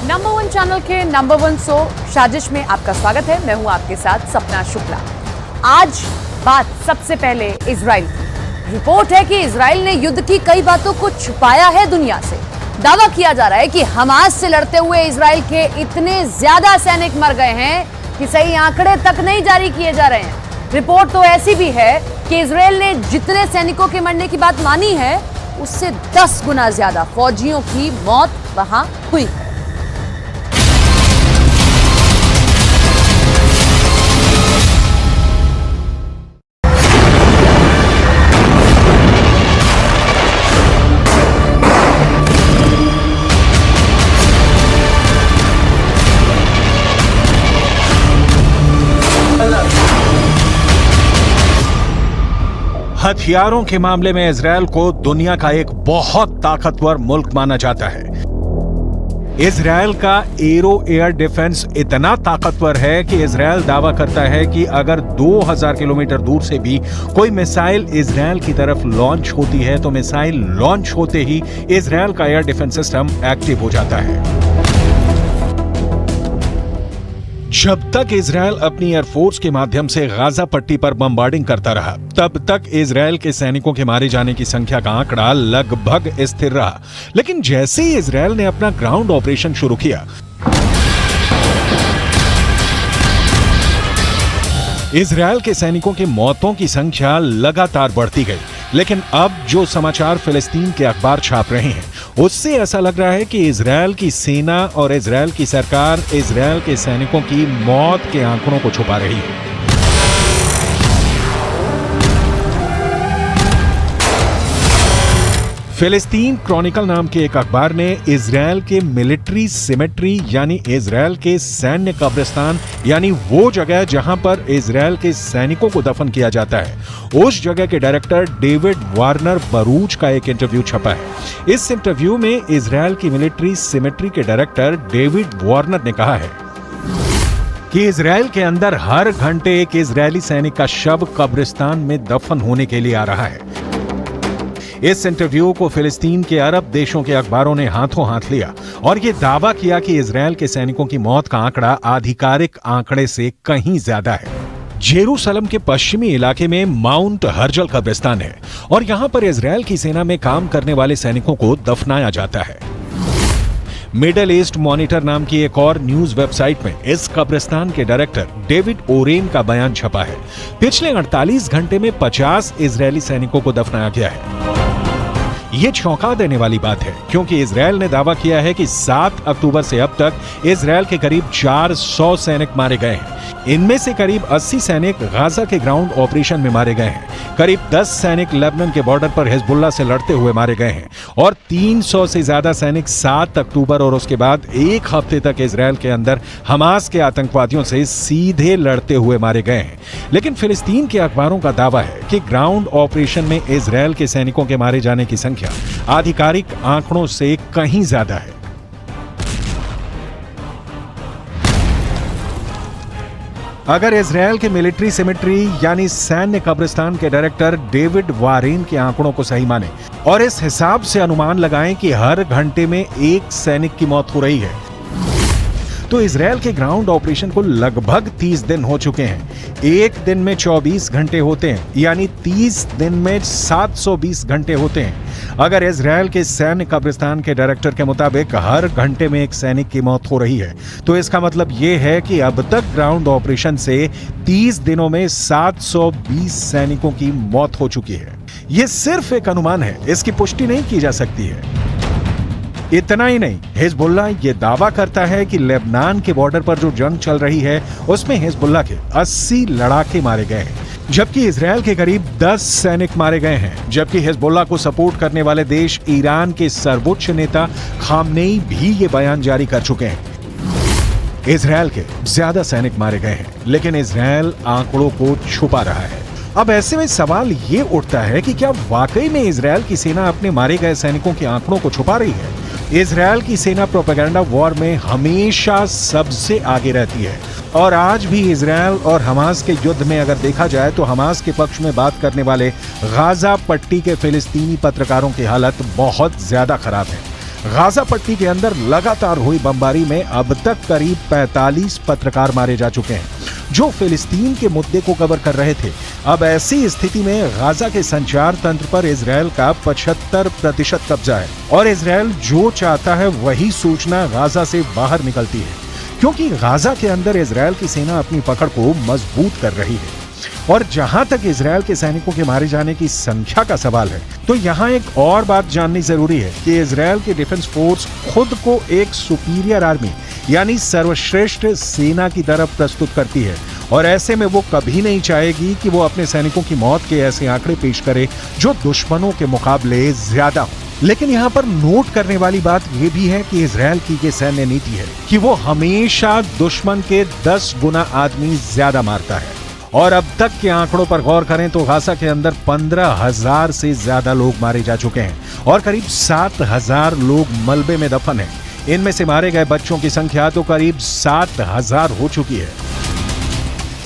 Number one channel के number one show साजिश में आपका स्वागत है। मैं हूं आपके साथ सपना शुक्ला। आज बात सबसे पहले इजराइल की। रिपोर्ट है कि इजराइल ने युद्ध की कई बातों को छुपाया है दुनिया से। दावा किया जा रहा है कि हमास से लड़ते हुए इजराइल के इतने ज्यादा सैनिक मर गए हैं कि सही आंकड़े तक नहीं जारी किए जा रहे हैं। रिपोर्ट तो ऐसी भी है कि इजराइल ने जितने सैनिकों के मरने की बात मानी है उससे 10 गुना ज्यादा फौजियों की मौत वहां हुई है। हथियारों के मामले में इजरायल को दुनिया का एक बहुत ताकतवर मुल्क माना जाता है। इजरायल का एरो एयर डिफेंस इतना ताकतवर है कि इजरायल दावा करता है कि अगर 2000 किलोमीटर दूर से भी कोई मिसाइल इजरायल की तरफ लॉन्च होती है तो मिसाइल लॉन्च होते ही इजरायल का एयर डिफेंस सिस्टम एक्टिव हो जाता है। जब तक इजरायल अपनी एयरफोर्स के माध्यम से गाजा पट्टी पर बमबार्डिंग करता रहा, तब तक इजरायल के सैनिकों के मारे जाने की संख्या का आंकड़ा लगभग स्थिर रहा। लेकिन जैसे ही इजरायल ने अपना ग्राउंड ऑपरेशन शुरू किया, इजरायल के सैनिकों की मौतों की संख्या लगातार बढ़ती गई। लेकिन अब जो समाचार फिलिस्तीन के अखबार छाप रहे हैं उससे ऐसा लग रहा है कि इजरायल की सेना और इजरायल की सरकार इजरायल के सैनिकों की मौत के आंकड़ों को छुपा रही है। फिलिस्तीन क्रॉनिकल नाम के एक अखबार ने इजरायल के मिलिट्री सिमेट्री यानी इजरायल के सैन्य कब्रिस्तान यानी वो जगह जहां पर इजरायल के सैनिकों को दफन किया जाता है, उस जगह के डायरेक्टर डेविड वार्नर बरूच का एक इंटरव्यू छपा है। इस इंटरव्यू में इजरायल की मिलिट्री सिमेट्री के डायरेक्टर डेविड वार्नर ने कहा है कि इजरायल के अंदर हर घंटे एक इजरायली सैनिक का शव कब्रिस्तान में दफन होने के लिए आ रहा है। इस इंटरव्यू को फिलिस्तीन के अरब देशों के अखबारों ने हाथों हाथ लिया और यह दावा किया कि इजरायल के सैनिकों की मौत का आंकड़ा आधिकारिक आंकड़े से कहीं ज्यादा है। जेरूसलम के पश्चिमी इलाके में माउंट हर्जल कब्रिस्तान है और यहां पर इजरायल की सेना में काम करने वाले सैनिकों को दफनाया जाता है। मिडल ईस्ट मॉनिटर नाम की एक और न्यूज वेबसाइट में इस कब्रिस्तान के डायरेक्टर डेविड ओरेन का बयान छपा है। पिछले 48 घंटे में 50 इजरायली सैनिकों को दफनाया गया है। ये चौंका देने वाली बात है क्योंकि इजरायल ने दावा किया है कि 7 अक्टूबर से अब तक इजरायल के करीब 400 सैनिक मारे गए हैं। इनमें से करीब 80 सैनिक गाजा के ग्राउंड ऑपरेशन में मारे गए हैं। करीब 10 सैनिक लेबनान के बॉर्डर पर हिजबुल्लाह से लड़ते हुए मारे गए हैं और 300 से ज्यादा सैनिक 7 अक्टूबर और उसके बाद एक हफ्ते तक इजरायल के अंदर हमास के आतंकवादियों से सीधे लड़ते हुए मारे गए हैं। लेकिन फिलिस्तीन के अखबारों का दावा है कि ग्राउंड ऑपरेशन में इजरायल के सैनिकों के मारे जाने की संख्या आधिकारिक आंकड़ों से कहीं ज्यादा है। अगर इजरायल के मिलिट्री सिमेट्री यानी सैन्य कब्रिस्तान के डायरेक्टर डेविड वारेन के आंकड़ों को सही माने और इस हिसाब से अनुमान लगाएं कि हर घंटे में एक सैनिक की मौत हो रही है, तो इजरायल के ग्राउंड ऑपरेशन को लगभग 30 दिन हो चुके हैं। एक दिन में 24 घंटे होते हैं यानी 30 दिन में 720 घंटे होते हैं। अगर इजरायल के सैन्य कब्रिस्तान के डायरेक्टर के मुताबिक हर घंटे में एक सैनिक की मौत हो रही है तो इसका मतलब यह है कि अब तक ग्राउंड ऑपरेशन से 30 दिनों में 720 सैनिकों की मौत हो चुकी है। यह सिर्फ एक अनुमान है, इसकी पुष्टि नहीं की जा सकती है। इतना ही नहीं, हिजबुल्लाह ये दावा करता है कि लेबनान के बॉर्डर पर जो जंग चल रही है उसमें हिजबुल्लाह के 80 लड़ाके मारे गए हैं, जबकि इजरायल के करीब 10 सैनिक मारे गए हैं। जबकि हिजबुल्लाह को सपोर्ट करने वाले देश ईरान के सर्वोच्च नेता खामनेई भी ये बयान जारी कर चुके हैं। इजरायल के ज्यादा सैनिक मारे गए हैं लेकिन इजरायल आंकड़ों को छुपा रहा है। अब ऐसे में सवाल ये उठता है कि क्या वाकई में इजरायल की सेना अपने मारे गए सैनिकों के आंकड़ों को छुपा रही है? इजरायल की सेना प्रोपेगेंडा वॉर में हमेशा सबसे आगे रहती है और आज भी इजरायल और हमास के युद्ध में अगर देखा जाए तो हमास के पक्ष में बात करने वाले गाजा पट्टी के फिलिस्तीनी पत्रकारों की हालत बहुत ज्यादा खराब है। गाजा पट्टी के अंदर लगातार हुई बमबारी में अब तक करीब 45 पत्रकार मारे जा चुके हैं जो फिलिस्तीन के मुद्दे को कवर कर रहे थे। अब ऐसी स्थिति में गाजा के संचार तंत्र पर इजरायल का 75% कब्जा है और इजरायल जो चाहता है वही सूचना गाजा से बाहर निकलती है, क्योंकि गाजा के अंदर इजरायल की सेना अपनी पकड़ को मजबूत कर रही है। और जहां तक इजरायल के सैनिकों के मारे जाने की संख्या का सवाल है, तो यहाँ एक और बात जाननी जरूरी है कि इजरायल की डिफेंस फोर्स खुद को एक सुपीरियर आर्मी यानी सर्वश्रेष्ठ सेना की तरफ प्रस्तुत करती है और ऐसे में वो कभी नहीं चाहेगी कि वो अपने सैनिकों की मौत के ऐसे आंकड़े पेश करे जो दुश्मनों के मुकाबले ज्यादा हो। लेकिन यहाँ पर नोट करने वाली बात यह भी है कि इजरायल की ये सैन्य नीति है कि वो हमेशा दुश्मन के 10 गुना आदमी ज्यादा मारता है। और अब तक के आंकड़ों पर गौर करें तो गाजा के अंदर 15,000 से ज्यादा लोग मारे जा चुके हैं और करीब 7,000 लोग मलबे में दफन हैं। इनमें से मारे गए बच्चों की संख्या तो करीब 7,000 हो चुकी है।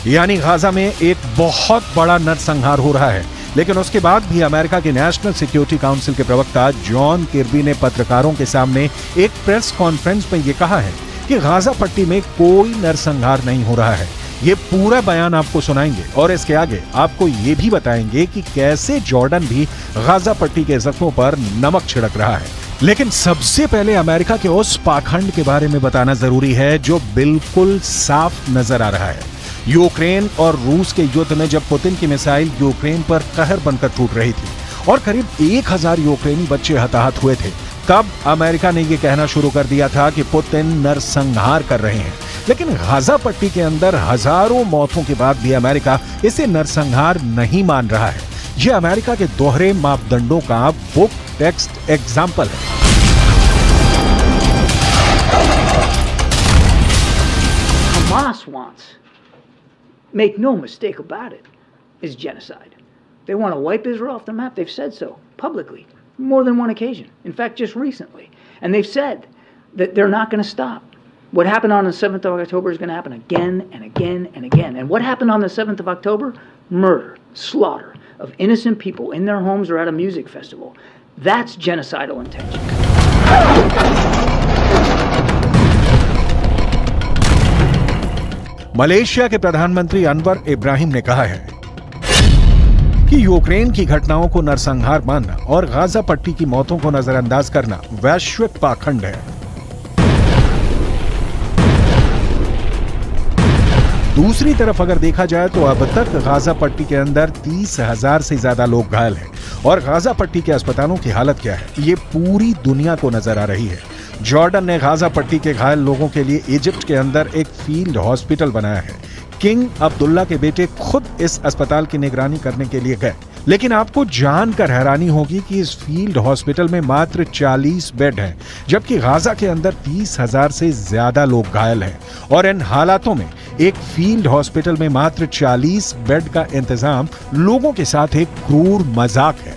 यानी गाजा में एक बहुत बड़ा नरसंहार हो रहा है। लेकिन उसके बाद भी अमेरिका के नेशनल सिक्योरिटी काउंसिल के प्रवक्ता जॉन किर्बी ने पत्रकारों के सामने एक प्रेस कॉन्फ्रेंस में यह कहा है कि गाजा पट्टी में कोई नरसंहार नहीं हो रहा है। ये पूरा बयान आपको सुनाएंगे और इसके आगे आपको ये भी बताएंगे कि कैसे जॉर्डन भी गाजा पट्टी के जख्मों पर नमक छिड़क रहा है। लेकिन सबसे पहले अमेरिका के उस पाखंड के बारे में बताना जरूरी है जो बिल्कुल साफ नजर आ रहा है। यूक्रेन और रूस के युद्ध में जब पुतिन की मिसाइल यूक्रेन पर कहर बनकर टूट रही थी और करीब 1000 यूक्रेनी बच्चे हताहत हुए थे, तब अमेरिका ने यह कहना शुरू कर दिया था कि पुतिन नरसंहार कर रहे हैं। लेकिन गाजा पट्टी के अंदर हजारों मौतों के बाद भी अमेरिका इसे नरसंहार नहीं मान रहा है। यह अमेरिका के दोहरे मापदंडों का बुक टेक्स्ट एग्जाम्पल है। Hamas wants, make no mistake about it, is genocide. They want to wipe Israel off the map. They've said so publicly, more than one occasion. In fact, just recently. And they've said that they're not going to stop. What happened on the 7th of October is going to happen again and again and again. And what happened on the 7th of October? Murder, slaughter of innocent people in their homes or at a music festival. That's genocidal intention. Malaysia के प्रधानमंत्री अनवर इब्राहिम ने कहा है कि Ukraine की घटनाओं को नरसंहार मानना और गाजा पट्टी की मौतों को नजरअंदाज करना वैश्विक पाखंड है। दूसरी तरफ अगर देखा जाए तो अब तक गाजा पट्टी के अंदर 30,000 से ज्यादा लोग घायल हैं और गाजा पट्टी के अस्पतालों की हालत क्या है ये पूरी दुनिया को नजर आ रही है। जॉर्डन ने गाजा पट्टी के घायल लोगों के लिए इजिप्ट के अंदर एक फील्ड हॉस्पिटल बनाया है। किंग अब्दुल्ला के बेटे खुद इस अस्पताल की निगरानी करने के लिए गए। लेकिन आपको जानकर हैरानी होगी कि इस फील्ड हॉस्पिटल में मात्र 40 बेड हैं, जबकि गाजा के अंदर 30,000 से ज्यादा लोग घायल हैं। और इन हालातों में एक फील्ड हॉस्पिटल में मात्र 40 बेड का इंतजाम लोगों के साथ एक क्रूर मजाक है।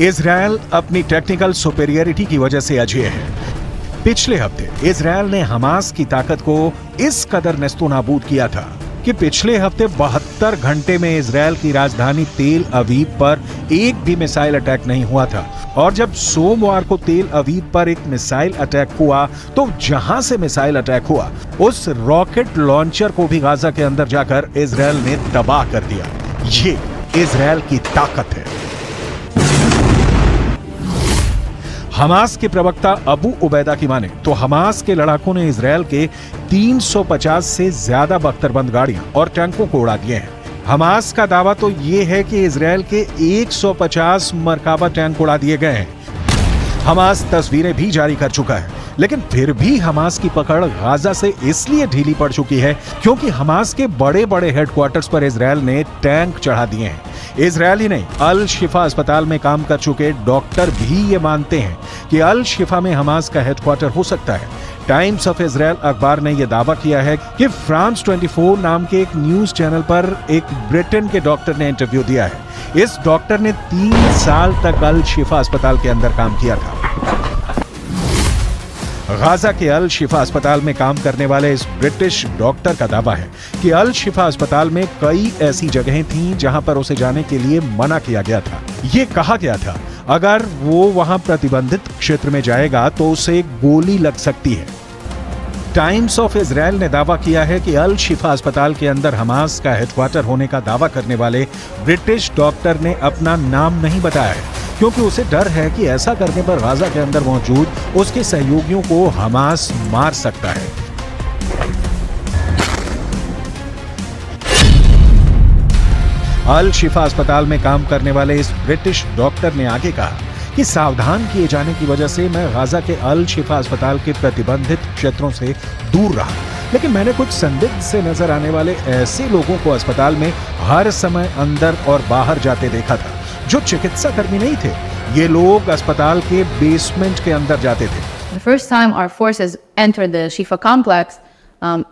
इजरायल अपनी टेक्निकल सुपेरियरिटी की वजह से अजेय है। पिछले हफ्ते इजरायल ने हमास की ताकत को इस कदर नेस्तोनाबूद किया था कि पिछले हफ्ते 72 घंटे में इजरायल की राजधानी तेल अवीव पर एक भी मिसाइल अटैक नहीं हुआ था। और जब सोमवार को तेल अवीव पर एक मिसाइल अटैक हुआ तो जहां से मिसाइल अटैक हुआ उस रॉकेट लॉन्चर को भी गाजा के अंदर जाकर इजरायल ने तबाह कर दिया। ये इजरायल की ताकत है। हमास के प्रवक्ता अबू उबैदा की माने तो हमास के लड़ाकों ने इजरायल के 350 से ज्यादा बख्तरबंद गाड़ियां और टैंकों को उड़ा दिए हैं। हमास का दावा तो ये है कि इजरायल के 150 मरकाबा टैंक उड़ा दिए गए हैं। हमास तस्वीरें भी जारी कर चुका है, लेकिन फिर भी हमास की पकड़ गाजा से इसलिए ढीली पड़ चुकी है क्योंकि हमास के बड़े बड़े हेडक्वार्टर्स पर इजरायल ने टैंक चढ़ा दिए हैं। इजरायली नहीं, अल शिफा अस्पताल में काम कर चुके डॉक्टर भी ये मानते हैं कि अल शिफा में हमास का हेडक्वार्टर हो सकता है। टाइम्स ऑफ इजरायल अखबार ने यह दावा किया है कि फ्रांस 24 नाम के एक न्यूज चैनल पर एक ब्रिटेन के डॉक्टर ने इंटरव्यू दिया है। इस डॉक्टर ने 3 साल तक अल शिफा अस्पताल के अंदर काम किया था। गाजा के अल शिफा अस्पताल में काम करने वाले इस ब्रिटिश डॉक्टर का दावा है कि अल शिफा अस्पताल में कई ऐसी जगहें थीं जहां पर उसे जाने के लिए मना किया गया था। ये कहा गया था अगर वो वहां प्रतिबंधित क्षेत्र में जाएगा तो उसे गोली लग सकती है। टाइम्स ऑफ इजरायल ने दावा किया है कि अल शिफा अस्पताल के अंदर हमास का हेडक्वार्टर होने का दावा करने वाले ब्रिटिश डॉक्टर ने अपना नाम नहीं बताया है क्योंकि उसे डर है कि ऐसा करने पर गाजा के अंदर मौजूद उसके सहयोगियों को हमास मार सकता है। अल शिफा अस्पताल में काम करने वाले इस ब्रिटिश डॉक्टर ने आगे कहा कि सावधान किए जाने की वजह से मैं गाजा के अल शिफा अस्पताल के प्रतिबंधित क्षेत्रों से दूर रहा, लेकिन मैंने कुछ संदिग्ध से नजर आने वाले ऐसे लोगों को अस्पताल में हर समय अंदर और बाहर जाते देखा था जो चिकित्सा कर्मी नहीं थे। ये लोग अस्पताल के बेसमेंट के अंदर जाते थे। The first time our forces entered the Shifa complex,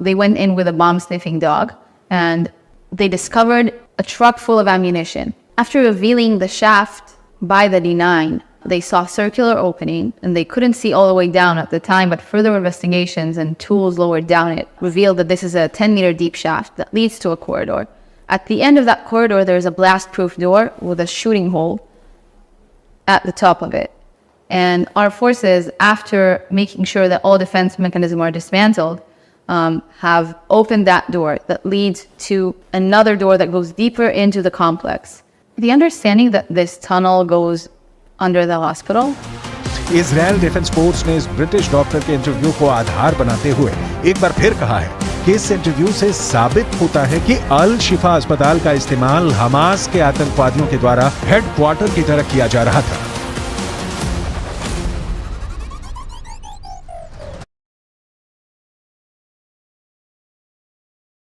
they went in with a bomb-sniffing dog, and they discovered a truck full of ammunition. After revealing the shaft by the D9, they saw a circular opening, and they couldn't see all the way down at the time, but further investigations and tools lowered down it revealed that this is a 10-meter deep shaft that leads to a corridor. At the end of that corridor, there is a blast-proof door with a shooting hole at the top of it. And our forces, after making sure that all defense mechanisms are dismantled, have opened that door that leads to another door that goes deeper into the complex. The understanding that this tunnel goes under the hospital. Israel defence force ने इस British doctor के interview को आधार बनाते हुए एक बार फिर कहा है कि इस इंटरव्यू से साबित होता है कि अल शिफा अस्पताल का इस्तेमाल हमास के आतंकवादियों के द्वारा हेडक्वार्टर की तरह किया जा रहा था।